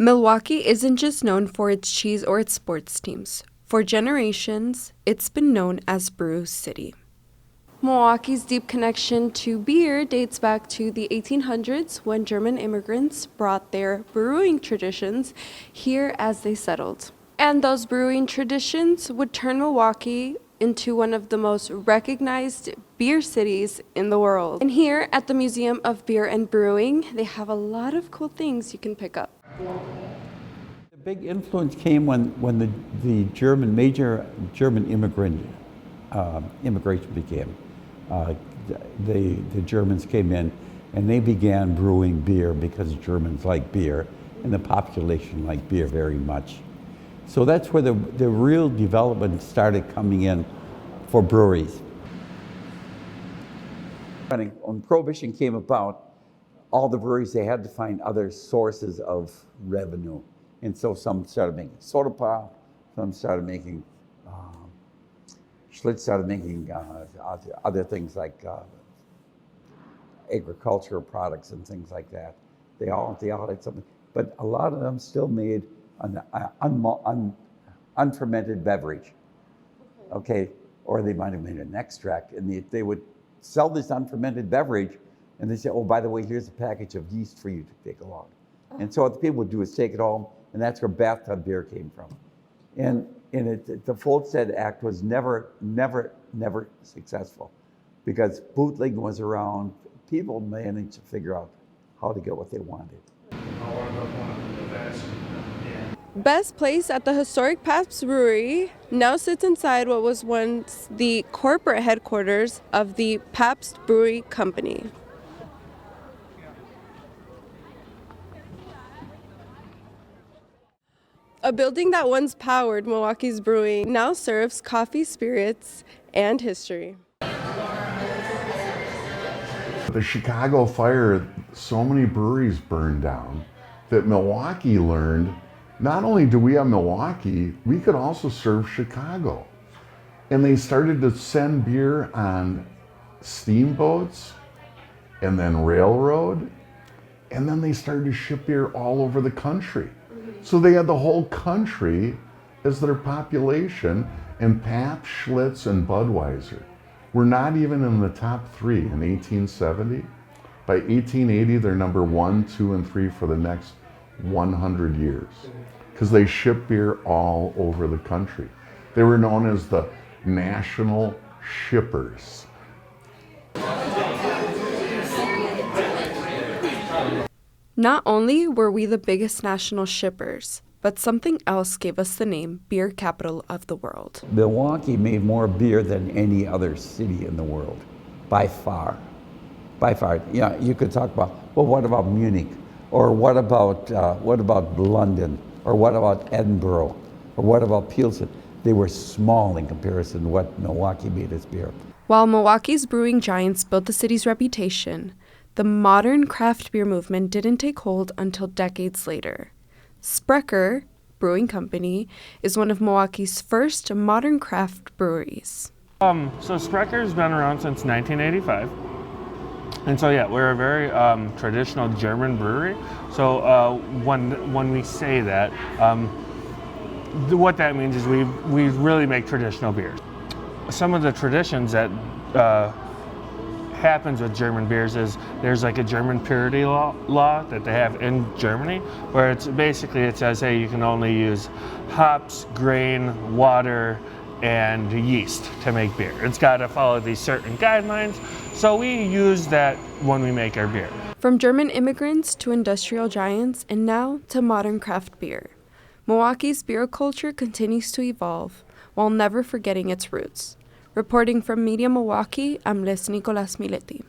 Milwaukee isn't just known for its cheese or its sports teams. For generations, it's been known as Brew City. Milwaukee's deep connection to beer dates back to the 1800s when German immigrants brought their brewing traditions here as they settled. And those brewing traditions would turn Milwaukee into one of the most recognized beer cities in the world. And here at the Museum of Beer and Brewing, they have a lot of cool things you can pick up. The big influence came when the major German immigration began. The Germans came in and they began brewing beer because Germans like beer and the population liked beer very much. So that's where the real development started coming in for breweries. When Prohibition came about, all the breweries, they had to find other sources of revenue. And so some started making soda pop, some started making, Schlitz started making other things like agricultural products and things like that. They all had something, but a lot of them still made an unfermented beverage, okay? Or they might have made an extract, and they would sell this unfermented beverage, and they say, oh, by the way, here's a package of yeast for you to take along. And so what the people would do is take it home, and that's where bathtub beer came from. And the Volstead Act was never successful because bootlegging was around. People managed to figure out how to get what they wanted. Best Place at the historic Pabst Brewery now sits inside what was once the corporate headquarters of the Pabst Brewery Company. A building that once powered Milwaukee's brewing now serves coffee, spirits, and history. The Chicago fire, so many breweries burned down that Milwaukee learned, not only do we have Milwaukee, we could also serve Chicago. And they started to send beer on steamboats and then railroad, and then they started to ship beer all over the country. So they had the whole country as their population, and Pabst, Schlitz, and Budweiser were not even in the top three in 1870. By 1880, they're number 1, 2, and 3 for the next 100 years, because they shipped beer all over the country. They were known as the national shippers. Not only were we the biggest national shippers, but something else gave us the name Beer Capital of the World. Milwaukee made more beer than any other city in the world, by far. By far. Yeah, you could talk about, well, what about Munich? Or what about London? Or what about Edinburgh? Or what about Pilsen? They were small in comparison to what Milwaukee made as beer. While Milwaukee's brewing giants built the city's reputation, the modern craft beer movement didn't take hold until decades later. Sprecher Brewing Company is one of Milwaukee's first modern craft breweries. So Sprecher's been around since 1985. And so, yeah, we're a very traditional German brewery. So when we say that, what that means is we really make traditional beers. Some of the traditions that happens with German beers is there's like a German purity law that they have in Germany, where it's basically, it says, hey, you can only use hops, grain, water, and yeast to make beer. It's got to follow these certain guidelines. So we use that when we make our beer. From German immigrants to industrial giants, and now to modern craft beer, Milwaukee's beer culture continues to evolve while never forgetting its roots. Reporting from Media Milwaukee, I'm Les Nicolas Mileti.